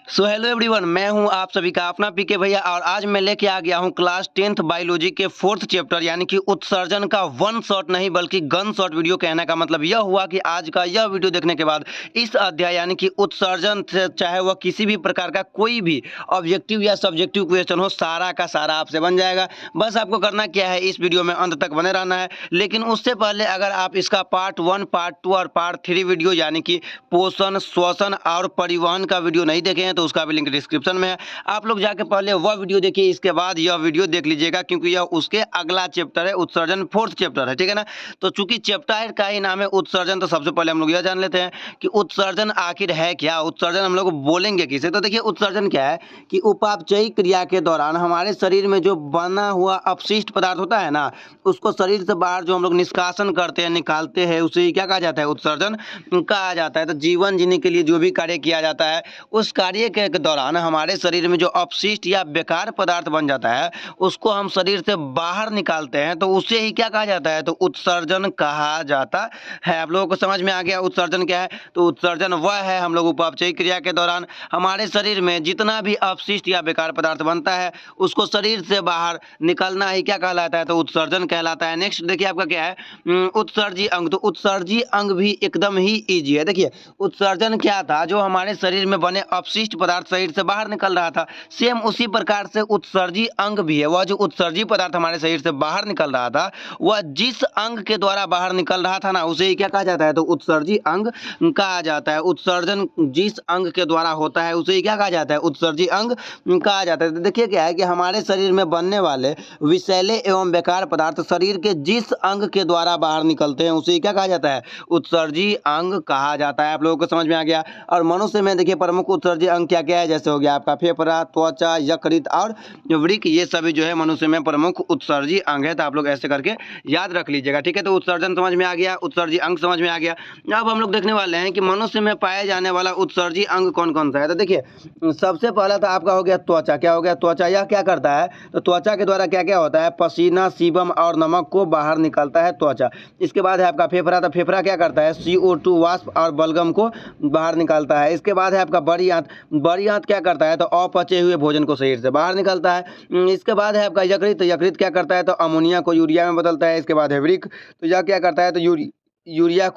So hello everyone, मैं हूं आप सभी का अपना पीके भैया और आज मैं लेके आ गया हूं क्लास 10th बायोलॉजी के 4th चैप्टर यानी कि उत्सर्जन का वन शॉट नहीं बल्कि गन शॉट वीडियो। कहने का मतलब यह हुआ कि आज का यह वीडियो देखने के बाद इस अध्याय यानी कि उत्सर्जन से चाहे वह किसी भी प्रकार का कोई भी ऑब्जेक्टिव या सब्जेक्टिव क्वेश्चन हो, सारा का सारा आपसे बन जाएगा। बस आपको करना क्या है, इस वीडियो में अंत तक बने रहना है। लेकिन उससे पहले अगर आप इसका पार्ट 1, पार्ट 2 और पार्ट 3 वीडियो यानी कि पोषण, श्वसन और परिवहन का वीडियो नहीं देखे हैं तो उसका भी लिंक डिस्क्रिप्शन में है। आप लोग जाके पहले वह वीडियो देखिए, इसके बाद यह वीडियो देख लीजिएगा क्योंकि यह उसके अगला चैप्टर है, उत्सर्जन 4th चैप्टर है, ठीक है ना। तो चूंकि चैप्टर का ही नाम है उत्सर्जन, तो सबसे पहले हम लोग यह जान लेते हैं कि उत्सर्जन आखिर है क्या। उत्सर्जन हम लोग बोलेंगे किसे, तो देखिए उत्सर्जन क्या है कि उपापचयी क्रिया के दौरान हमारे शरीर में जो बना हुआ अपशिष्ट पदार्थ होता है ना, उसको शरीर से बाहर जो हम लोग निष्कासन करते हैं, निकालते हैं, उसे क्या कहा जाता है, उत्सर्जन कहा जाता है। तो जीवन जीने के लिए जो भी कार्य किया जाता है, उस कार्य के दौरान हमारे शरीर में जो अपशिष्ट या बेकार पदार्थ बन जाता है उसको हम शरीर से बाहर निकालते हैं, तो उसे ही क्या कहा जाता है, तो उत्सर्जन कहा जाता है। आप लोगों को समझ में आ गया उत्सर्जन क्या है। तो उत्सर्जन वह है, हम लोग उपापचयी क्रिया के दौरान हमारे शरीर में जितना भी अपशिष्ट या बेकार पदार्थ बनता है उसको शरीर से बाहर निकलना ही क्या कहलाता है, तो उत्सर्जन कहलाता है। नेक्स्ट देखिए आपका क्या है, उत्सर्जी अंग। तो उत्सर्जी अंग भी एकदम ही ईजी है। देखिए उत्सर्जन क्या था, जो हमारे शरीर में बने अपशिष्ट पदार्थ शरीर से बाहर निकल रहा था, सेम उसी प्रकार से उत्सर्जी अंग भी है। वह जो उत्सर्जी पदार्थ हमारे शरीर से बाहर निकल रहा था, वह जिस अंग के द्वारा बाहर निकल रहा था ना, उसे ही क्या कहा जाता है, तो उत्सर्जी अंग कहा जाता है। उत्सर्जन जिस अंग के द्वारा होता है उसे ही क्या कहा जाता है, उत्सर्जी अंग कहा जाता है। तो देखिए क्या है कि हमारे शरीर में बनने वाले विषैले एवं बेकार पदार्थ शरीर के जिस अंग के द्वारा बाहर निकलते हैं उसे ही क्या कहा जाता है, उत्सर्जी अंग कहा जाता है। आप लोगों को समझ में आ गया। और मनुष्य में देखिए प्रमुख उत्सर्जी अंग क्या क्या है, जैसे हो गया आपका फेफड़ा, त्वचा, यकृत और वृक्क, ये सभी जो है मनुष्य में प्रमुख उत्सर्जी अंग है। तो आप लोग ऐसे करके याद रख लीजिएगा, ठीक है। तो उत्सर्जन समझ में आ गया, उत्सर्जी अंग समझ में आ गया। अब हम लोग देखने वाले हैं कि मनुष्य में पाए जाने वाला उत्सर्जी अंग कौन कौन सा है। तो देखिए सबसे पहला तो आपका हो गया त्वचा। क्या हो गया, त्वचा। यह क्या करता है, तो त्वचा के द्वारा क्या क्या होता है, पसीना, सीबम और नमक को बाहर निकालता है त्वचा। इसके बाद है आपका फेफड़ा। तो फेफड़ा क्या करता है, CO2 वाष्प और बलगम को बाहर निकालता है। इसके बाद है आपका बड़ी आंत। बड़ी आंत क्या करता है, तो अपचे हुए भोजन को शरीर से बाहर निकालता है। इसके बाद है आपका यकृत। तो यकृत क्या करता है, तो अमोनिया को यूरिया में बदलता है। इसके बाद है वृक्क। तो यह क्या करता है, तो यूरिया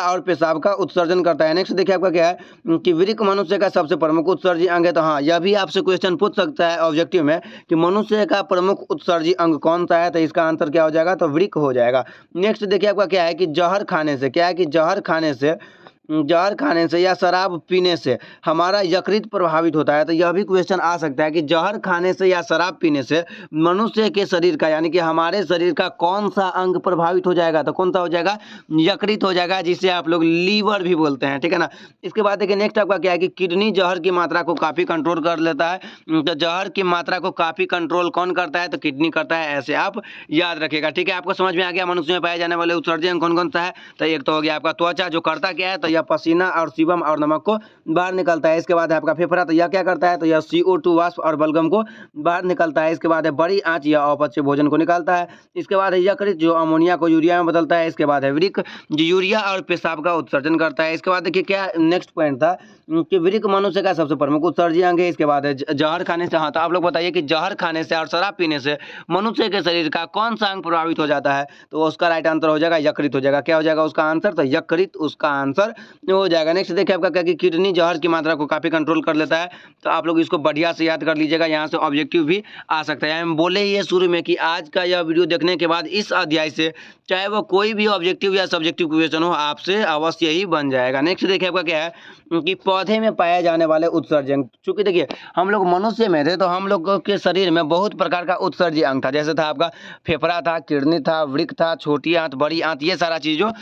और पेशाब का उत्सर्जन करता है। नेक्स्ट देखिए आपका क्या है कि वृक्क मनुष्य का सबसे प्रमुख उत्सर्जी अंग है। तो हाँ, यह भी आपसे क्वेश्चन पूछ सकता है ऑब्जेक्टिव में कि मनुष्य का प्रमुख उत्सर्जी अंग कौन सा है, तो इसका आंसर क्या हो जाएगा, तो वृक्क हो जाएगा। नेक्स्ट देखिए आपका क्या है कि जहर खाने से, क्या है कि जहर खाने से या शराब पीने से हमारा यकृत प्रभावित होता है। तो यह भी क्वेश्चन आ सकता है कि जहर खाने से या शराब पीने से मनुष्य के शरीर का यानी कि हमारे शरीर का कौन सा अंग प्रभावित हो जाएगा, तो कौन सा हो जाएगा, यकृत हो जाएगा, जिसे आप लोग लीवर भी बोलते हैं, ठीक है ना। इसके बाद देखिए नेक्स्ट आपका क्या है कि किडनी जहर की मात्रा को काफ़ी कंट्रोल कर लेता है। तो जहर की मात्रा को काफ़ी कंट्रोल कौन करता है, तो किडनी करता है। ऐसे आप याद रखिएगा, ठीक है। आपको समझ में आ गया मनुष्य में पाए जाने वाले उत्सर्जी अंग कौन कौन सा है। तो एक तो हो गया आपका त्वचा, जो करता क्या है, तो यह पसीना और सीबम और नमक को बाहर निकलता है। इसके बाद है आपका फेफड़ा। तो यह क्या करता है, तो यह CO2 वाष्प और बलगम को बाहर निकलता है। इसके बाद है बड़ी आंच, यह अपचे भोजन को निकालता है। इसके बाद है यकृत, जो अमोनिया को यूरिया में बदलता है। इसके बाद है वृक्क, जो यूरिया और पेशाब का उत्सर्जन करता है। इसके बाद देखिए क्या नेक्स्ट पॉइंट था कि वृक्क मनुष्य का सबसे प्रमुख उत्सर्जी अंग है। इसके बाद है जहर खाने से। हाँ, तो आप लोग बताइए कि जहर खाने से और शराब पीने से मनुष्य के शरीर का कौन सा अंग प्रभावित हो जाता है, तो उसका राइट आंसर हो जाएगा यकृत हो जाएगा। क्या हो जाएगा उसका आंसर, तो यकृत उसका आंसर हो जाएगा। नेक्स्ट देखिए आपका क्या कि किडनी जहर की मात्रा को काफ़ी कंट्रोल कर लेता है। तो आप लोग इसको बढ़िया से याद कर लीजिएगा, यहाँ से ऑब्जेक्टिव भी आ सकता है। हम बोले ही है शुरू में कि आज का यह वीडियो देखने के बाद इस अध्याय से चाहे वो कोई भी ऑब्जेक्टिव या सब्जेक्टिव क्वेश्चन हो, आपसे अवश्य ही बन जाएगा। नेक्स्ट देखिए आपका क्या है कि पौधे में पाए जाने वाले उत्सर्जन। चूंकि देखिए हम लोग मनुष्य में थे, तो हम लोग के शरीर में बहुत प्रकार का उत्सर्जी अंग था। जैसे था आपका फेफड़ा था, किडनी था, वृक्क था, छोटी आंत, बड़ी आंत, ये सारा चीज़ जो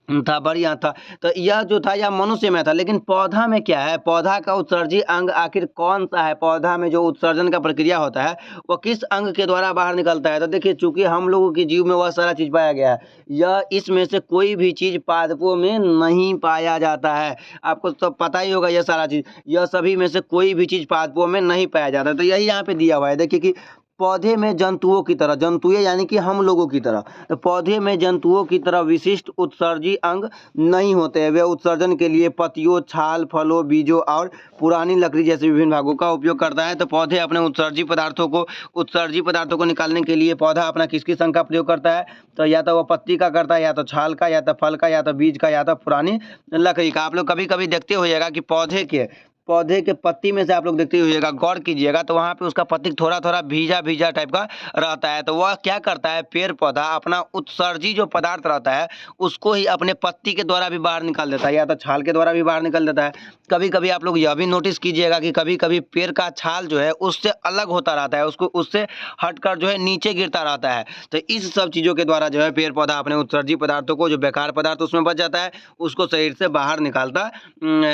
था, बढ़िया था। तो यह जो था यह मनुष्य में था। लेकिन पौधा में क्या है, पौधा का उत्सर्जी अंग आखिर कौन सा है, पौधा में जो उत्सर्जन का प्रक्रिया होता है वह किस अंग के द्वारा बाहर निकलता है। तो देखिए चूंकि हम लोगों के जीव में वह सारा चीज़ पाया गया है, यह इसमें से कोई भी चीज़ पादपों में नहीं पाया जाता है। आपको तो पता ही होगा यह सारा चीज़, यह सभी में से कोई भी चीज़ पादपों में नहीं पाया जाता है। तो यही यहाँ पे दिया हुआ है, देखिए कि पौधे में जंतुओं की तरह, जंतुएं यानी कि हम लोगों की तरह, तो पौधे में जंतुओं की तरह विशिष्ट उत्सर्जी अंग नहीं होते हैं। वे उत्सर्जन के लिए पत्तियों, छाल, फलों, बीजों और पुरानी लकड़ी जैसे विभिन्न भागों का उपयोग करता है। तो पौधे अपने उत्सर्जी पदार्थों को निकालने के लिए पौधा अपना किस किस अंग का प्रयोग करता है? तो या तो वो पत्ती का करता है, या तो छाल का, या तो फल का, या तो बीज का, या तो पुरानी लकड़ी का। आप लोग कभी कभी देखते होइएगा कि पौधे के पत्ती में से आप लोग देखते होइएगा, गौर कीजिएगा तो वहाँ पे उसका पत्ती थोड़ा थोड़ा भीजा भीजा टाइप का रहता है। तो वह क्या करता है, पेड़ पौधा अपना उत्सर्जी जो पदार्थ रहता है उसको ही अपने पत्ती के द्वारा भी बाहर निकाल देता है, या तो छाल के द्वारा भी बाहर निकाल देता है। कभी कभी आप लोग यह भी नोटिस कीजिएगा कि कभी कभी पेड़ का छाल जो है उससे अलग होता रहता है, उसको उससे हटकर जो है नीचे गिरता रहता है। तो इस सब चीज़ों के द्वारा जो है पेड़ पौधा अपने उत्सर्जी पदार्थों को, जो बेकार पदार्थ उसमें बच जाता है, उसको शरीर से बाहर निकालता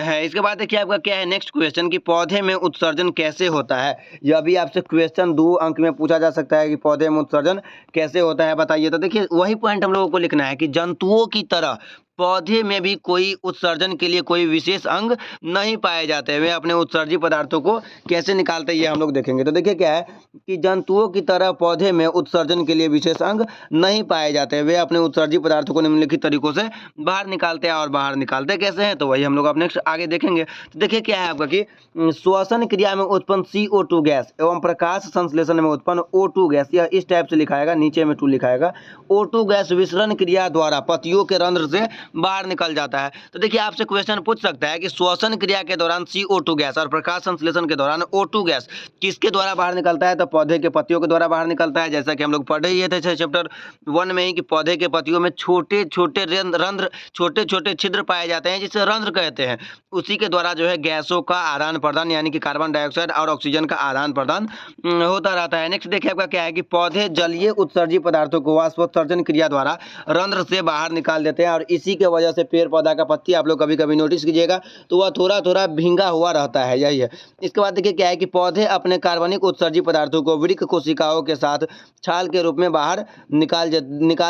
है। इसके बाद देखिए आपका क्या है नेक्स्ट क्वेश्चन, कि पौधे में उत्सर्जन कैसे होता है। यह भी आपसे क्वेश्चन 2 अंक में पूछा जा सकता है कि पौधे में उत्सर्जन कैसे होता है, बताइए। तो देखिए वही पॉइंट हम लोगों को लिखना है कि जंतुओं की तरह पौधे में भी कोई उत्सर्जन के लिए कोई विशेष अंग नहीं पाए जाते हैं। वे अपने उत्सर्जी पदार्थों को कैसे निकालते हैं ये हम लोग देखेंगे। तो देखिए क्या है कि जंतुओं की तरह पौधे में उत्सर्जन के लिए विशेष अंग नहीं पाए जाते हैं। वे अपने उत्सर्जी पदार्थों को निम्नलिखित तरीकों से बाहर निकालते हैं, और बाहर निकालते कैसे हैं तो वही हम लोग अब नेक्स्ट आगे देखेंगे। तो देखिए क्या है आपका कि श्वसन क्रिया में उत्पन्न CO2 गैस एवं प्रकाश संश्लेषण में उत्पन्न O2 गैस, यह इस टाइप से लिखाएगा, नीचे में 2 लिखाएगा। O2 गैस विसरण क्रिया द्वारा पत्तियों के रंध्र से बाहर निकल जाता है। तो देखिए आपसे क्वेश्चन पूछ सकता है कि श्वसन क्रिया के दौरान CO2 गैस और प्रकाश संश्लेषण के दौरान O2 गैस किसके द्वारा बाहर निकलता है? तो पौधे के पत्तियों के द्वारा बाहर निकलता है। जैसा कि हम लोग पढ़ ही थे चैप्टर 1 में ही कि पौधे के पत्तियों में छोटे छोटे रंध्र, छोटे छोटे छिद्र पाए जाते हैं जिसे रंध्र कहते हैं। उसी के द्वारा जो है गैसों का आदान प्रदान, यानी कि कार्बन डाइऑक्साइड और ऑक्सीजन का आदान प्रदान होता रहता है। नेक्स्ट देखिए आपका क्या है कि पौधे जलीय उत्सर्जी पदार्थों को वाष्पोत्सर्जन क्रिया द्वारा रंध्र से बाहर निकाल देते हैं, और इसी के वजह से पेड़ पौधा का पत्ती आप लोग कभी कभी नोटिस कीजिएगा तो वह थोड़ा थोड़ा भींगा हुआ रहता है, यही है। इसके बाद देखिए क्या है कि पौधे अपने कार्बनिक उत्सर्जी पदार्थों को वृक्क कोशिकाओं के साथ छाल के रूप में बाहर निकाल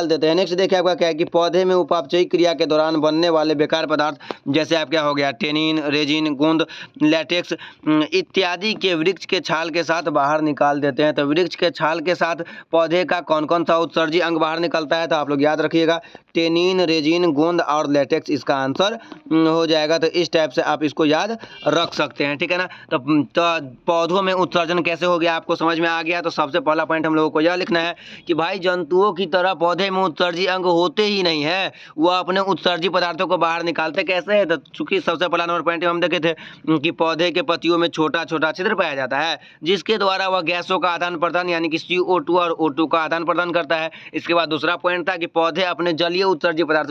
देते हैं। नेक्स्ट देखिए आपका क्या है कि पौधे में उपापचयी क्रिया के दौरान बनने वाले बेकार पदार्थ, जैसे आप क्या हो गया टेनिन, रेजिन, गोंद, लैटेक्स इत्यादि के वृक्ष के छाल के साथ बाहर निकाल देते हैं। तो वृक्ष के छाल के साथ पौधे का कौन कौन सा उत्सर्जी अंग बाहर निकलता है? तो आप लोग याद रखिएगा, टेनिन, रेजिन, गोंद और लैटेक्स इसका आंसर हो जाएगा। तो इस टाइप से आप इसको याद रख सकते हैं, ठीक है ना। तो पौधों में उत्सर्जन कैसे हो गया आपको समझ में आ गया। तो सबसे पहला पॉइंट हम लोगों को यह लिखना है कि भाई जंतुओं की तरह पौधे में उत्सर्जी अंग होते ही नहीं है, वह अपने उत्सर्जी पदार्थों को बाहर निकालते कैसे है? तो चूंकि सबसे पहला नंबर पॉइंट हम देखे थे कि पौधे के पत्तियों में छोटा छोटा छिद्र पाया जाता है, जिसके द्वारा वह गैसों का आदान प्रदान, यानी कि CO2 और O2 का आदान प्रदान करता है। इसके बाद दूसरा पॉइंट था कि पौधे अपने जलीय उत्सर्जी पदार्थ,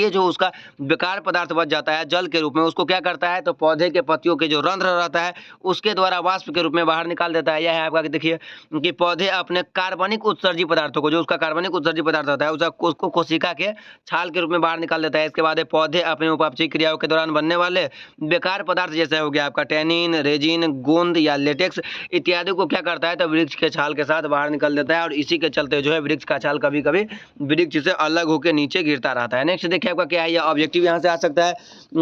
जो उसका बेकार पदार्थ बच जाता है जल के रूप में, उसको क्या करता है? तो पौधे के पत्तियों के जो रंध्र रहता है उसके द्वारा वाष्प के रूप में बाहर निकाल देता है। यह है आपका देखिए कि पौधे अपने कार्बनिक उत्सर्जी पदार्थों को, जो उसका कार्बनिक उत्सर्जी पदार्थ होता है उसको कोशिका के छाल के रूप में बाहर निकाल देता है। इसके बाद पौधे अपने उपापचयी क्रियाओं के दौरान बनने वाले बेकार पदार्थ, जैसे हो गया आपका टेनिन, रेजिन, गोंद या लेटेक्स इत्यादि को क्या करता है? तो वृक्ष के छाल के साथ बाहर निकल देता है, और इसी के चलते जो है वृक्ष का छाल कभी कभी वृक्ष से अलग होकर नीचे गिरता रहता है। नेक्स्ट देखिए आपका क्या है, यह ऑब्जेक्टिव यहाँ से आ सकता है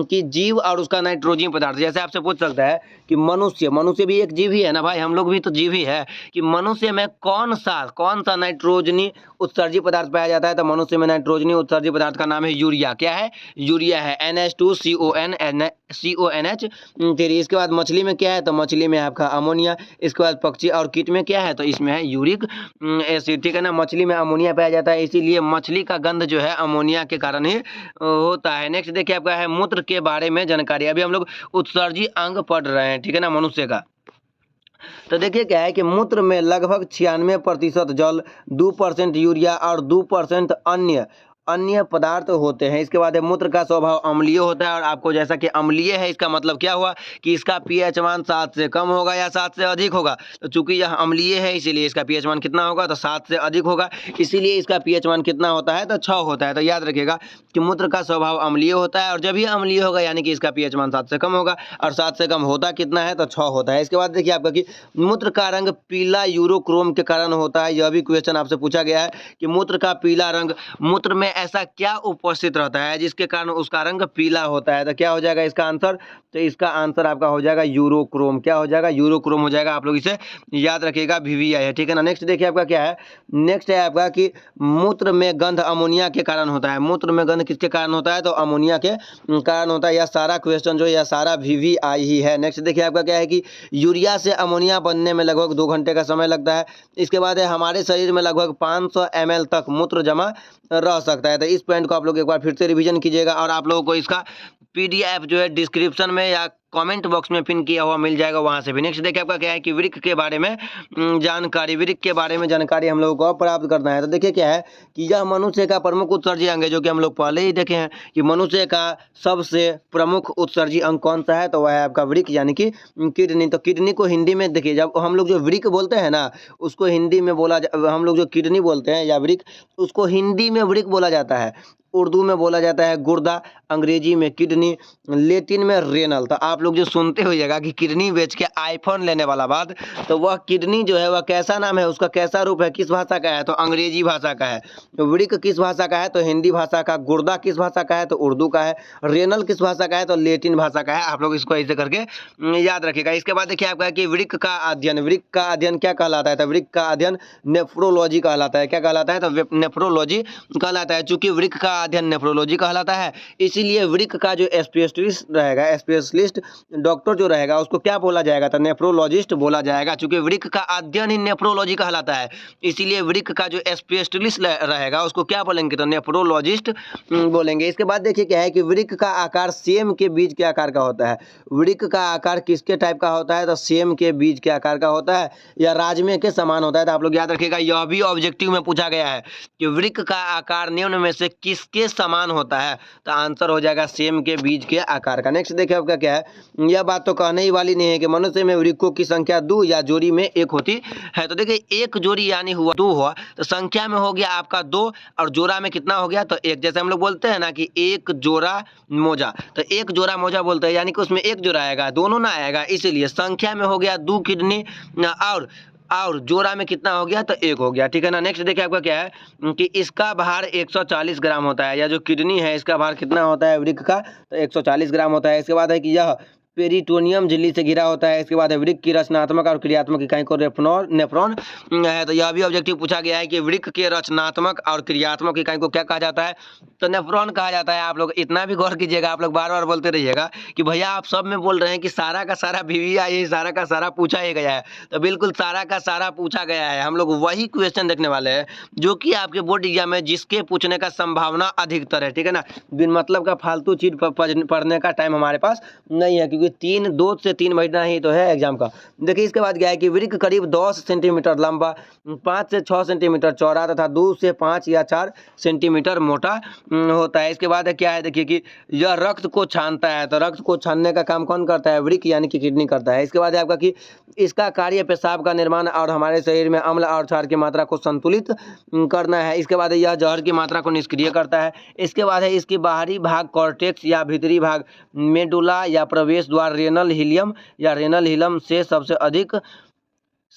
कि जीव और उसका नाइट्रोजन पदार्थ। जैसे आपसे पूछ सकता है कि मनुष्य भी एक जीव ही है ना भाई, हम लोग भी तो जीव ही है, कि मनुष्य में कौन सा नाइट्रोजनी उत्सर्जी पदार्थ पाया जाता है? तो मनुष्य में नाइट्रोजनी उत्सर्जी पदार्थ का नाम है यूरिया। क्या है? यूरिया है, NH2CONH3। इसके बाद मछली में क्या है? तो मछली में आपका अमोनिया। इसके बाद पक्षी और कीट में क्या है? तो इसमें है यूरिक एसिड, ठीक है ना। मछली में अमोनिया पाया जाता है, इसीलिए मछली का गंध जो है अमोनिया के कारण ही होता है। नेक्स्ट देखिए आपका है मूत्र के बारे में जानकारी। अभी हम लोग उत्सर्जी अंग पढ़ रहे हैं, ठीक है ना, मनुष्य का। तो देखिए क्या है कि मूत्र में लगभग 96% जल, 2% यूरिया और 2% अन्य पदार्थ होते हैं। इसके बाद मूत्र का स्वभाव अम्लीय होता है, और आपको जैसा कि अम्लीय है इसका मतलब क्या हुआ कि इसका pH मान 7 से कम होगा या 7 से अधिक होगा। तो चूंकि यह अम्लीय है इसीलिए इसका pH मान कितना होगा? तो 7 से अधिक होगा, इसीलिए इसका pH मान कितना होता है? तो 6 होता है। तो याद रखिएगा कि मूत्र का स्वभाव अम्लीय होता है, और जब भी अम्लीय होगा यानी कि इसका pH मान 7 से कम होगा, और 7 से कम होता कितना है? तो 6 होता है। इसके बाद देखिए आपका कि मूत्र का रंग पीला यूरोक्रोम के कारण होता है। यह भी क्वेश्चन आपसे पूछा गया है कि मूत्र का पीला रंग, मूत्र में ऐसा क्या उपस्थित रहता है जिसके कारण उसका रंग पीला होता है? तो क्या हो जाएगा इसका आंसर? तो इसका आंसर आपका हो जाएगा यूरोक्रोम। क्या हो जाएगा? यूरोक्रोम हो जाएगा। आप लोग इसे याद रखिएगा, VVI है, ठीक है ना। नेक्स्ट देखिए आपका क्या है, नेक्स्ट है आपका कि मूत्र में गंध अमोनिया के कारण होता है। मूत्र में गंध किसके कारण होता है? तो अमोनिया के कारण होता है। यह सारा क्वेश्चन जो है यह सारा VVI ही है। नेक्स्ट देखिए आपका क्या है कि यूरिया से अमोनिया बनने में लगभग 2 घंटे का समय लगता है। इसके बाद है हमारे शरीर में लगभग 500 ml तक मूत्र जमा रह सकता है। तो इस पॉइंट को आप लोग एक बार फिर से रिवीजन कीजिएगा और आप लोगों को इसका PDF जो है डिस्क्रिप्शन में या कमेंट बॉक्स में पिन किया हुआ मिल जाएगा, वहां से भी। नेक्स्ट देखिए आपका क्या है कि वृक्क के बारे में जानकारी, वृक्क के बारे में जानकारी हम लोगों को प्राप्त करना है। तो देखिए क्या है कि यह मनुष्य का प्रमुख उत्सर्जी अंग है, जो कि हम लोग पहले ही देखे हैं कि मनुष्य का सबसे प्रमुख उत्सर्जी अंग कौन सा है? तो वह है आपका वृक्क यानी कि किडनी। तो किडनी को हिंदी में देखिए, जब हम लोग जो वृक्क बोलते हैं ना, उसको हिंदी में हम लोग जो किडनी बोलते हैं या वृक्क, उसको हिंदी में वृक्क बोला जाता है, उर्दू में बोला जाता है गुर्दा, अंग्रेजी में किडनी, लेटिन में रेनल। तो आप लोग जो सुनते होइएगा कि किडनी बेच के आईफोन लेने वाला बात, तो वह किडनी जो है वह कैसा नाम है, उसका कैसा रूप है, किस भाषा का है? तो अंग्रेजी भाषा का है। वृक्क किस भाषा का है? तो हिंदी भाषा का। गुर्दा किस भाषा का है? तो उर्दू का है। रेनल किस भाषा का है? तो लेटिन भाषा का है। आप लोग इसको ऐसे करके याद रखिएगा। इसके बाद देखिए आपका कि वृक्क का अध्ययन, वृक्क का अध्ययन क्या कहलाता है? तो वृक्क का अध्ययन नेफ्रोलॉजी कहलाता है। क्या कहलाता है? तो नेफ्रोलॉजी कहलाता है। चूंकि वृक्क का अध्ययन नेफ्रोलॉजी कहलाता है, इसीलिए वृक्क का जो स्पेशलिस्ट रहेगा, स्पेशलिस्ट डॉक्टर जो रहेगा, उसको क्या बोला जाएगा? तो नेफ्रोलॉजिस्ट बोला जाएगा। चूंकि वृक्क का अध्ययन ही नेफ्रोलॉजी कहलाता है, इसीलिए वृक्क का जो स्पेशलिस्ट रहेगा उसको क्या बोलेंगे? तो नेफ्रोलॉजिस्ट बोलेंगे। इसके बाद देखिए क्या है कि वृक्क का आकार सेम के बीज के आकार का होता है। वृक्क का आकार किसके टाइप का होता है? तो सेम के बीज के आकार का होता है या राजमे के समान होता है। तो आप लोग याद रखिएगा, यह भी ऑब्जेक्टिव में पूछा गया है कि वृक्क का आकार निम्न में से किसके समान होता है? तो आंसर हो जाएगा सेम के बीज के आकार का। नेक्स्ट देखिए आपका क्या है, यह बात तो कहने ही वाली नहीं है कि मनुष्य में वृक्कों की संख्या 2 या जोड़ी में 1 होती है। तो देखिए एक जोड़ी यानी हुआ 2 हुआ, तो संख्या में हो गया आपका 2 और जोड़ा में कितना हो गया? तो 1। जैसे हम लोग बोलते हैं ना कि एक जोड़ा मोजा, तो एक जोड़ा मोजा बोलते हैं, यानी कि उसमें एक जोड़ा आएगा, दोनों ना आएगा, इसीलिए संख्या में हो गया 2 किडनी और जोड़ा में कितना हो गया? तो 1 हो गया, ठीक है ना। नेक्स्ट देखिए आपका क्या है कि इसका भार 140 ग्राम होता है, या जो किडनी है इसका भार कितना होता है वृक्क का? तो 140 ग्राम होता है। इसके बाद है कि यह पेरिटोनियम झिल्ली से घिरा होता है। इसके बाद है वृक्क की रचनात्मक और क्रियात्मक इकाई को नेफ्रॉन है। तो यह भी ऑब्जेक्टिव पूछा गया है कि वृक्क के रचनात्मक और क्रियात्मक इकाई को क्या कहा जाता है? तो नेफ्रॉन कहा जाता है। आप लोग इतना भी गौर कीजिएगा, आप लोग बार बार बोलते रहिएगा कि भैया आप सब में बोल रहे हैं कि सारा का सारा VVI, सारा का सारा पूछा ही गया है। तो बिल्कुल सारा का सारा पूछा गया है। हम लोग वही क्वेश्चन देखने वाले हैं जो कि आपके बोर्ड एग्जाम में जिसके पूछने का संभावना अधिकतर है, ठीक है ना। बिन मतलब का फालतू चीज पढ़ने का टाइम हमारे पास नहीं है, क्योंकि 2 से 3 महीना ही तो है एग्जाम का। देखिए इसके बाद क्या है कि वृक्क करीब 10 सेंटीमीटर लंबा, 5 से 6 सेंटीमीटर चौड़ा तथा 2 से 5 या 4 सेंटीमीटर मोटा होता है। इसके बाद क्या है देखिए कि यह रक्त को छानता है। तो रक्त को छानने का काम कौन करता है? वृक्क यानी कि किडनी करता है। इसके बाद है आपका कि इसका कार्य पेशाब का निर्माण और हमारे शरीर में अम्ल और क्षार की मात्रा को संतुलित करना है। इसके बाद यह जहर की मात्रा को निष्क्रिय करता है। इसके बाद है इसकी बाहरी भाग कॉर्टेक्स या भीतरी भाग मेडुला या प्रवेश द्वार रेनल हिलम से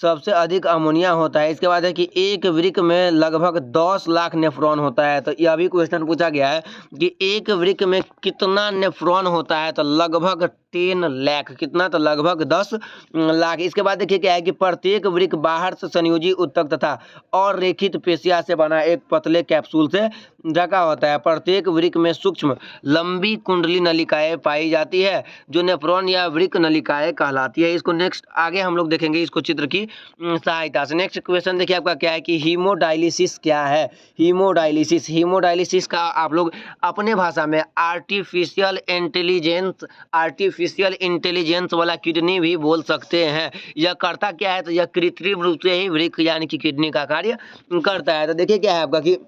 सबसे अधिक अमोनिया होता है। इसके बाद है कि एक वृक्क में लगभग 10 लाख नेफ्रॉन होता है। तो यह भी क्वेश्चन पूछा गया है कि एक वृक्क में कितना नेफ्रॉन होता है? तो लगभग 10 लाख। कितना? तो लगभग 10 लाख। इसके बाद देखिए क्या है कि प्रत्येक वृक्क बाहर से संयोजी उत्तक तथा और रेखित पेशिया से बना एक पतले कैप्सूल से ढका होता है। प्रत्येक वृक्क में सूक्ष्म लंबी कुंडली नलिकाएं पाई जाती है, जो नेफ्रॉन या वृक्क नलिकाएं कहलाती है। इसको नेक्स्ट आगे हम लोग देखेंगे इसको चित्र की सहायता से। नेक्स्ट क्वेश्चन देखिए आपका क्या है कि हीमोडायलिसिस क्या है? हीमोडायलिसिस का आप लोग अपने भाषा में आर्टिफिशियल इंटेलिजेंस वाला किडनी भी बोल सकते हैं। यह करता क्या है? तो यह कृत्रिम रूप से ही वृक्क यानी कि किडनी का कार्य करता है। तो देखिए क्या है आपका कि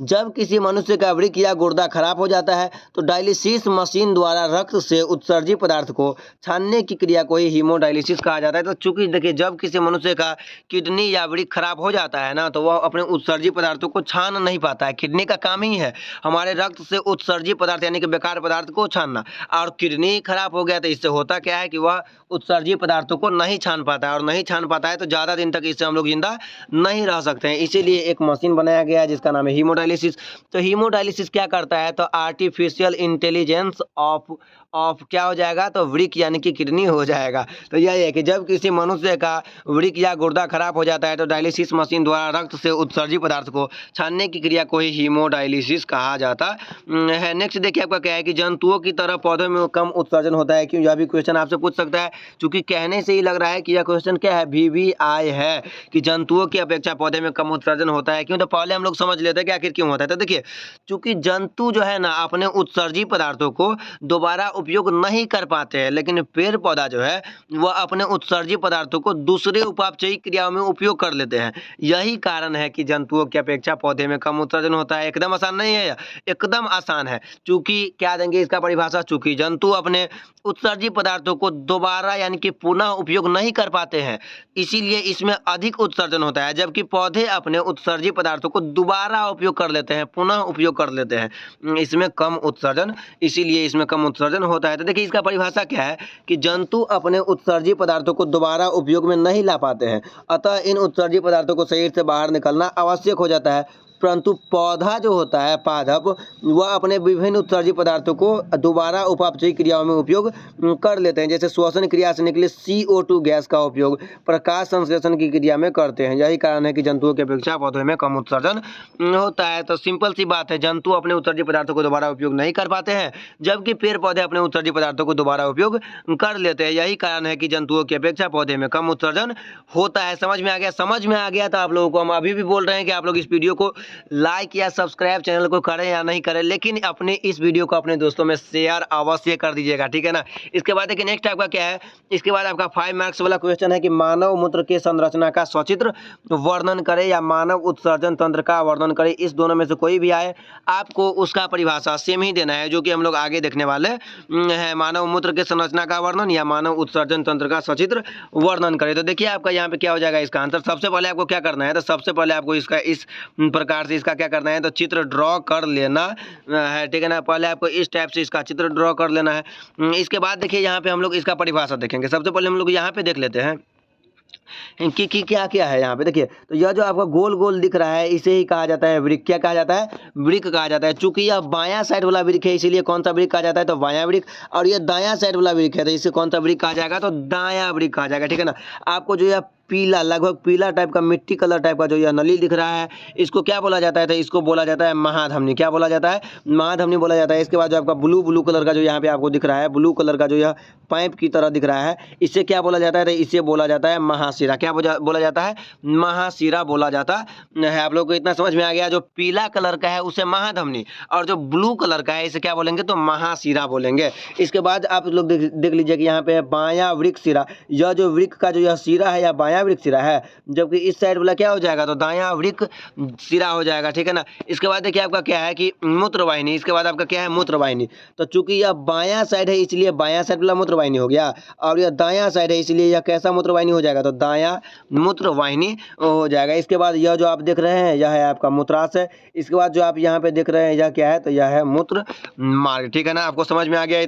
जब किसी मनुष्य का वृक्क या गुर्दा खराब हो जाता है तो डायलिसिस मशीन द्वारा रक्त से उत्सर्जी पदार्थ को छानने की क्रिया को ही हीमोडायलिसिस कहा जाता है। तो चूंकि देखिए जब किसी मनुष्य का किडनी या वृक्क खराब हो जाता है ना, तो वह अपने उत्सर्जी पदार्थों को छान नहीं पाता है। किडनी का काम ही है हमारे रक्त से उत्सर्जी पदार्थ यानी कि बेकार पदार्थ को छानना, और किडनी खराब हो गया तो इससे होता क्या है कि वह उत्सर्जी पदार्थों को नहीं छान पाता है, और नहीं छान पाता है तो ज़्यादा दिन तक इससे हम लोग जिंदा नहीं रह सकते हैं। इसीलिए एक मशीन बनाया गया है जिसका नाम है हीमोडायलिसिस। हीमोडायलिसिस। तो हीमोडायलिसिस क्या करता है, तो आर्टिफिशियल इंटेलिजेंस ऑफ क्या हो जाएगा, तो वृक यानी कि किडनी हो जाएगा। तो यही है कि जब किसी मनुष्य का वृक या गुर्दा खराब हो जाता है तो डायलिसिस मशीन द्वारा रक्त से उत्सर्जित पदार्थ को छानने की क्रिया को ही हीमोडायलिसिस कहा जाता है। नेक्स्ट देखिए आपका क्या है कि जंतुओं की तरह पौधों में कम उत्सर्जन होता है क्यों, यह भी क्वेश्चन आपसे पूछ सकता है। चूंकि कहने से ही लग रहा है कि यह क्वेश्चन क्या है, VVI है कि जंतुओं की अपेक्षा पौधे में कम उत्सर्जन होता है क्यों। तो पहले हम लोग समझ लेते हैं कि आखिर क्यों होता है। तो देखिए, चूंकि जंतु जो है ना अपने उत्सर्जित पदार्थों को दोबारा उपयोग नहीं कर पाते हैं, लेकिन पेड़ पौधा जो है वह अपने उत्सर्जित पदार्थों को दूसरे उपापचयी क्रियाओं में उपयोग कर लेते हैं। यही कारण है कि जंतुओं की अपेक्षा पौधे में कम उत्सर्जन होता है। एकदम आसान नहीं है, एकदम आसान है। चूंकि क्या देंगे इसका परिभाषा, चूंकि जंतु अपने उत्सर्जित पदार्थों को दोबारा यानी कि पुनः उपयोग नहीं कर पाते हैं, इसीलिए इसमें अधिक उत्सर्जन होता है, जबकि पौधे अपने उत्सर्जित पदार्थों को दोबारा उपयोग कर लेते हैं, पुनः उपयोग कर लेते हैं, इसमें कम उत्सर्जन, इसीलिए इसमें कम उत्सर्जन होता है। तो देखिए इसका परिभाषा क्या है कि जंतु अपने उत्सर्जित पदार्थों को दोबारा उपयोग में नहीं ला पाते हैं, अतः इन उत्सर्जित पदार्थों को शरीर से बाहर निकलना आवश्यक हो जाता है। परंतु पौधा जो होता है, पादप, वह अपने विभिन्न उत्सर्जित पदार्थों को दोबारा उपापचयी क्रियाओं में उपयोग कर लेते हैं। जैसे श्वसन क्रिया से निकले CO2 गैस का उपयोग प्रकाश संश्लेषण की क्रिया में करते हैं। यही कारण है कि जंतुओं की अपेक्षा पौधों में कम उत्सर्जन होता है। तो सिंपल सी बात है, जंतु अपने उत्सर्जित पदार्थों को दोबारा उपयोग नहीं कर पाते हैं, जबकि पेड़ पौधे अपने उत्सर्जित पदार्थों को दोबारा उपयोग कर लेते हैं। यही कारण है कि जंतुओं की अपेक्षा पौधे में कम उत्सर्जन होता है। समझ में आ गया? समझ में आ गया तो आप लोगों को हम अभी भी बोल रहे हैं कि आप लोग इस वीडियो को लाइक या सब्सक्राइब चैनल को करें या नहीं करें, लेकिन अपने इस वीडियो को अपने दोस्तों में शेयर अवश्य कर दीजिएगा, ठीक है ना। इसके बाद देखिए नेक्स्ट आपका क्या है, इसके बाद आपका 5 मार्क्स वाला क्वेश्चन है कि मानव मूत्र के संरचना का सचित्र वर्णन करें या मानव उत्सर्जन तंत्र का वर्णन करें। इस दोनों में से कोई भी आए, आपको उसका परिभाषा सेम ही देना है, जो कि हम लोग आगे देखने वाले हैं। मानव मूत्र के संरचना का वर्णन या मानव उत्सर्जन तंत्र का सचित्र वर्णन करें। तो देखिए आपका यहाँ पे क्या हो जाएगा इसका आंसर। सबसे पहले आपको क्या करना है, तो सबसे पहले आपको इसका इस प्रकार से इसका क्या करना है, तो चित्र ड्रॉ कर लेना है, ठीक है ना। पहले आपको इस टाइप से इसका चित्र ड्रॉ कर लेना है। इसके बाद देखिए यहाँ पे हम लोग इसका परिभाषा देखेंगे। सबसे पहले हम लोग यहाँ पे देख लेते हैं कि क्या क्या है यहाँ पे। देखिए, तो यह जो आपका गोल गोल दिख रहा है, इसे ही कहा जाता है वृक्क। क्या कहा जाता है? वृक्क कहा जाता है। चूंकि यह बायां साइड वाला वृक्क है, इसीलिए कौन सा वृक्क कहा जाता है, तो बायां वृक्क। और यह दायां साइड वाला वृक्क है, तो इसे कौन सा वृक्क कहा जाएगा, तो दायां वृक्क कहा जाएगा, ठीक है ना। आपको जो यह पीला, लगभग पीला टाइप का, मिट्टी कलर टाइप का जो यह नली दिख रहा है, इसको क्या बोला जाता है, तो इसको बोला जाता है महाधमनी। क्या बोला जाता है? महाधमनी बोला जाता है। इसके बाद जो आपका ब्लू कलर का जो यहाँ पे आपको दिख रहा है, ब्लू कलर का जो यह पाइप की तरह दिख रहा है, इससे क्या बोला जाता है, तो इसे बोला जाता है महाशिरा। क्या बोला जाता है? महाशिरा बोला जाता है। आप लोग को इतना समझ में आ गया। जो पीला कलर का है उसे महाधमनी, और जो ब्लू कलर का है इसे क्या बोलेंगे, तो महाशिरा बोलेंगे। इसके बाद आप लोग देख लीजिए कि यहाँ पे है बायां वृक्क शिरा। यह जो वृक्क का जो यह शिरा है, या बायां वृक्क शिरा है, जबकि इस साइड वाला क्या हो जाएगा, तो दायां वृक्क शिरा हो जाएगा, ठीक है ना। इसके बाद देखिए आपका क्या है कि मूत्रवाहिनी। इसके बाद आपका क्या है, मूत्रवाहिनी। तो चूंकि यह बायां साइड है, इसलिए बायां साइड वाला मूत्रवाहिनी हो गया, और यह दायां साइड है, इसलिए यह कैसा मूत्रवाहिनी हो जाएगा, तो दायां मूत्रवाहिनी हो जाएगा। इसके बाद यह जो आप देख रहे हैं, यह है आपका मूत्राशय। इसके बाद जो आप यहाँ पे देख रहे हैं, यह क्या है, तो यह है मूत्र मार्ग, ठीक है ना। आपको समझ में आ गया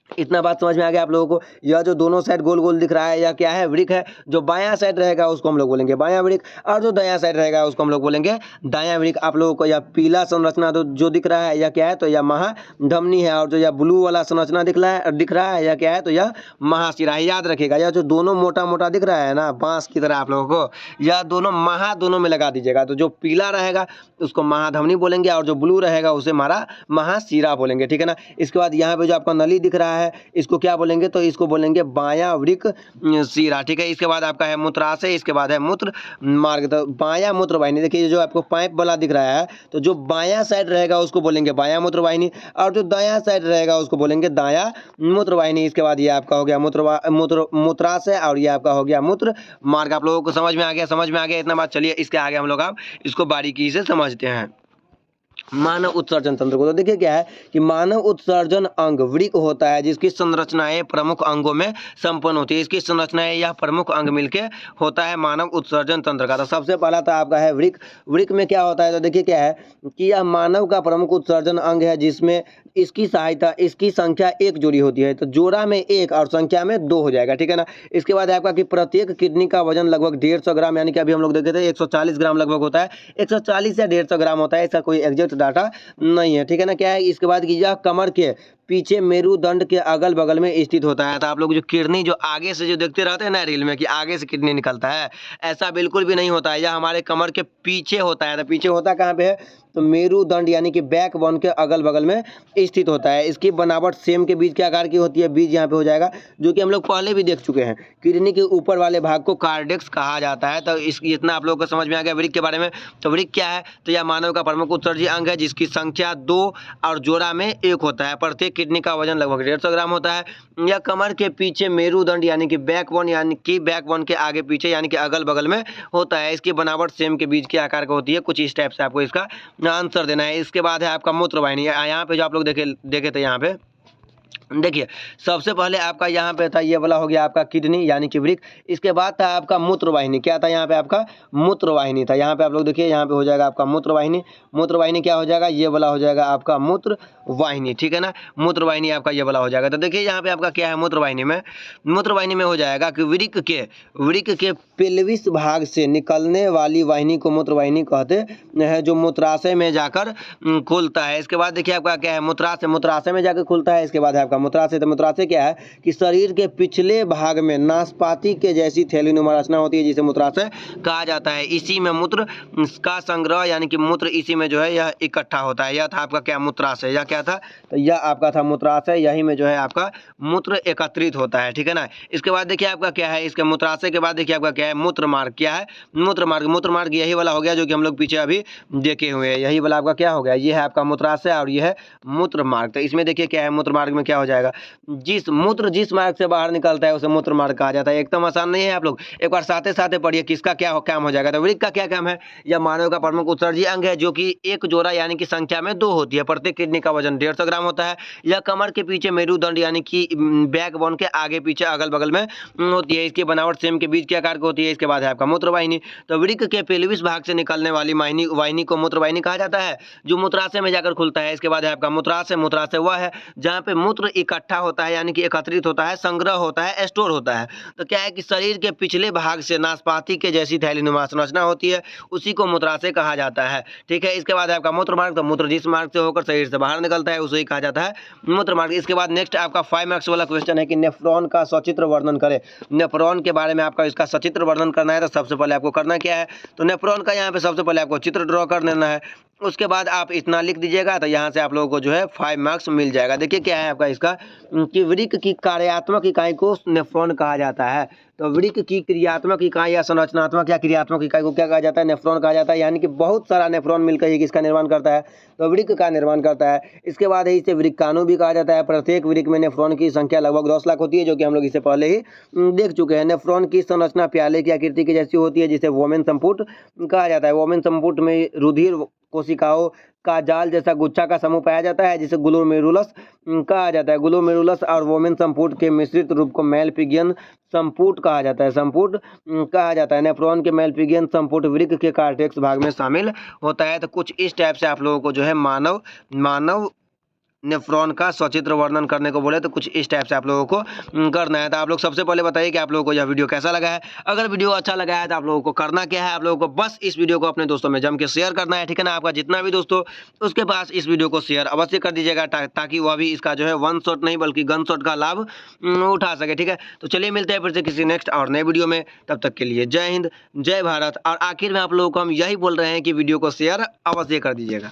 इतना बात समझ में आ गया आप लोगों को। यह जो दोनों साइड गोल गोल दिख रहा है, यह क्या है, वृक्क है। जो बायां साइड रहेगा उसको हम लोग बोलेंगे बायां वृक्क, और जो दायां साइड रहेगा उसको हम लोग बोलेंगे दायां वृक्क। आप लोगों को यह पीला संरचना जो दिख रहा है, यह क्या है, तो यह महाधमनी है। और जो यह ब्लू वाला संरचना दिख रहा है, यह क्या है, तो यह महाशिरा है। याद रखिएगा, यह जो दोनों मोटा मोटा दिख रहा है ना, बांस की तरह, आप लोगों को यह दोनों दोनों में लगा दीजिएगा। तो जो पीला रहेगा उसको महाधमनी बोलेंगे, और जो ब्लू रहेगा उसे महाशिरा बोलेंगे, ठीक है ना। इसके बाद यहाँ पे जो आपका नली दिख रहा है, इसको क्या बोलेंगे, तो इसको बोलेंगे बायां वृक्क शिरा, ठीक है। इसके बाद आपका है मूत्राशय, इसके बाद है मूत्र मार्ग। तो बायां मूत्रवाहिनी, देखिए जो आपको पाइप वाला दिख रहा है, तो जो बायां साइड रहेगा उसको बोलेंगे बायां मूत्रवाहिनी, और जो दायां साइड रहेगा उसको बोलेंगे दायां मूत्रवाहिनी। इसके बाद ये आपका हो गया मूत्राशय, और ये आपका हो गया मूत्र मार्ग। आप लोगों को समझ में आ गया इतना बात। चलिए इसके आगे हम लोग आप इसको बारीकी से समझते हैं, मानव उत्सर्जन तंत्र को। तो देखिए क्या है कि मानव उत्सर्जन अंग वृक्क होता है, जिसकी संरचनाएं प्रमुख अंगों में संपन्न होती है। इसकी संरचनाएं या प्रमुख अंग मिलके होता है मानव उत्सर्जन तंत्र का। तो सबसे पहला तो आपका है वृक्क। वृक्क में क्या होता है, तो देखिए क्या है कि यह मानव का प्रमुख उत्सर्जन अंग है, इसकी सहायता इसकी संख्या 1 जोड़ी होती है, तो जोड़ा में 1 और संख्या में 2 हो जाएगा, ठीक है ना। इसके बाद है आपका कि प्रत्येक किडनी का वजन लगभग 150 ग्राम, यानी कि अभी हम लोग देखे थे 140 ग्राम लगभग होता है, 140 या 150 ग्राम होता है, ऐसा कोई एग्जैक्ट डाटा नहीं है, ठीक है ना। क्या है इसके बाद कि यह कमर के पीछे मेरुदंड के अगल बगल में स्थित होता है। तो आप लोग जो किडनी जो आगे से जो देखते रहते हैं ना रील में कि आगे से किडनी निकलता है, ऐसा बिल्कुल भी नहीं होता है, यह हमारे कमर के पीछे होता है। तो पीछे होता कहाँ पे है, तो मेरुदंड यानी कि बैकबोन के अगल बगल में स्थित होता है। इसकी बनावट सेम के बीज के आकार की होती है, बीज यहाँ पे हो जाएगा, जो कि हम लोग पहले भी देख चुके हैं। किडनी के ऊपर वाले भाग को कार्डेक्स कहा जाता है। तो इस इतना आप लोगों को समझ में आ गया वृक्क के बारे में। तो वृक्क क्या है, तो यह मानव का प्रमुख उत्सर्जी अंग है, जिसकी संख्या 2 और जोड़ा में 1 होता है। प्रत्येक किडनी का वजन लगभग 150 ग्राम होता है। यह कमर के पीछे मेरुदंड यानी कि बैकबोन के आगे पीछे यानी कि अगल बगल में होता है। इसकी बनावट सेम के बीज के आकार की होती है। कुछ इस टाइप से आपको इसका आंसर देना है। इसके बाद है आपका मूत्रवाहिनी। यहाँ पे जो आप लोग देखे थे, यहाँ पे देखिए सबसे पहले आपका यहाँ पे था, ये वाला हो गया आपका किडनी यानी कि वृक्क। इसके बाद था आपका मूत्रवाहिनी। क्या था यहाँ पे आपका मूत्रवाहिनी था। यहाँ पे आप लोग देखिए, यहाँ पे हो जाएगा आपका मूत्रवाहिनी। मूत्रवाहिनी क्या हो जाएगा, ये वाला हो जाएगा आपका मूत्रवाहिनी, ठीक है ना। मूत्रवाहिनी आपका ये वाला हो जाएगा। तो देखिए यहाँ पे आपका क्या है, मूत्रवाहिनी में हो जाएगा कि वृक्क के पेल्विस भाग से निकलने वाली वाहिनी को मूत्रवाहिनी कहते हैं, जो मूत्राशय में जाकर खुलता है। इसके बाद देखिए आपका क्या है, मूत्राशय में जाकर खुलता है। इसके बाद है आपका मूत्राशय। तो मूत्राशय क्या है कि शरीर के पिछले भाग में नाशपाती के जैसी थैलीनुमा रचना होती है, जिसे मूत्राशय कहा जाता है। इसी में मूत्र का संग्रह यानी कि मूत्र इसी में जो है यह इकट्ठा होता है। यह था आपका क्या, मूत्राशय। यह क्या था, तो यह आपका था मूत्राशय। यही में जो है आपका मूत्र एकत्रित होता है, ठीक है ना। इसके बाद देखिए आपका क्या है, इसके मूत्राशय के बाद देखिए आपका क्या है, मूत्रमार्ग। क्या है, मूत्रमार्ग यही वाला हो गया जो कि हम लोग पीछे अभी देखे हुए हैं। यही वाला आपका क्या हो गया, ये है आपका मूत्राशय और ये है मूत्रमार्ग। तो इसमें देखिए क्या है, मूत्रमार्ग में क्या हो जाएगा, जिस मार्ग से बाहर निकलता है उसे मूत्रमार्ग कहा जाता है। एकदम आसान नहीं है, आप लोग एक बार साथ साथ पढ़िए किसका क्या काम हो जाएगा। तो वृक्क का क्या काम है, यह मानव का प्रमुख उत्सर्जी अंग है, जो कि एक जोड़ा यानी कि संख्या में 2 होती है। प्रत्येक किडनी का वजन 150 ग्राम होता है। यह कमर के पीछे मेरुदंड यानी कि बैकबोन के आगे पीछे अगल बगल में होती है। इसकी बनावट सेम के बीज के आकार की होती है। इसके बाद है आपका मूत्रवाहिनी। तो वृक्क के पेल्विस भाग से निकलने वाली वाहिनी को मूत्रवाहिनी कहा जाता है, जो मूत्राशय में जाकर खुलता है। इसके बाद है आपका मूत्राशय वह है जहाँ पे मूत्र इकट्ठा होता है यानी कि एकत्रित होता है, संग्रह होता है, स्टोर होता है। तो क्या है कि शरीर के पिछले भाग से नाशपाती के जैसी थैलीनुमा संरचना होती है, उसी को मूत्राशय कहा जाता है, ठीक है। इसके बाद है आपका मूत्रमार्ग। तो मूत्र जिस मार्ग से होकर शरीर से बाहर निकलता है उसे ही कहा जाता है मूत्रमार्ग। इसके बाद नेक्स्ट आपका 5 मार्क्स वाला क्वेश्चन है कि नेफ्रॉन का सचित्र वर्णन करें। नेफ्रॉन के बारे में आपका इसका सचित्र वर्णन करना है। तो सबसे पहले आपको करना क्या है, तो नेफ्रॉन का यहाँ पे सबसे पहले आपको चित्र ड्रॉ कर लेना है। उसके बाद आप इतना लिख दीजिएगा, तो यहाँ से आप लोगों को जो है 5 मार्क्स मिल जाएगा। देखिए क्या है आपका इसका कि वृक्क की कार्यात्मक इकाई को नेफ्रॉन कहा जाता है। तो वृक्क की क्रियात्मक इकाई या संरचनात्मक या क्रियात्मक इकाई को क्या कहा जाता है, नेफ्रॉन कहा जाता है। यानी कि बहुत सारा नेफ्रॉन मिलकर ये किसका निर्माण करता है, तो वृक्क का निर्माण करता है। इसके बाद इसे वृक्काणु भी कहा जाता है। प्रत्येक वृक्क में नेफ्रॉन की संख्या लगभग 10 लाख होती है, जो कि हम लोग इससे पहले ही देख चुके हैं। नेफ्रॉन की संरचना प्याले की आकृति की जैसी होती है, जिसे वोमेन संपुट कहा जाता है। वोमेन संपुट में रुधिर कोशिकाओं का जाल जैसा गुच्छा का समूह पाया जाता है, जिसे ग्लोमेरुलस कहा जाता है। ग्लोमेरुलस और वोमेन संपुट के मिश्रित रूप को मेलपिगियन संपुट कहा जाता है। नेफ्रॉन के मेलपिगियन संपुट वृक्क के कार्टेक्स भाग में शामिल होता है। तो कुछ इस टाइप से आप लोगों को जो है मानव नेफ्रॉन का सचित्र वर्णन करने को बोले, तो कुछ इस टाइप से आप लोगों को करना है। तो आप लोग सबसे पहले बताइए कि आप लोगों को यह वीडियो कैसा लगा है। अगर वीडियो अच्छा लगा है तो आप लोगों को करना क्या है, आप लोगों को बस इस वीडियो को अपने दोस्तों में जम के शेयर करना है, ठीक है ना। आपका जितना भी दोस्तों उसके पास इस वीडियो को शेयर अवश्य कर दीजिएगा, ताकि वह भी इसका जो है 1 शॉट नहीं बल्कि गन शॉट का लाभ उठा सके, ठीक है। तो चलिए मिलते हैं फिर से किसी नेक्स्ट और नए वीडियो में। तब तक के लिए जय हिंद, जय भारत। और आखिर में आप लोगों को हम यही बोल रहे हैं कि वीडियो को शेयर अवश्य कर दीजिएगा।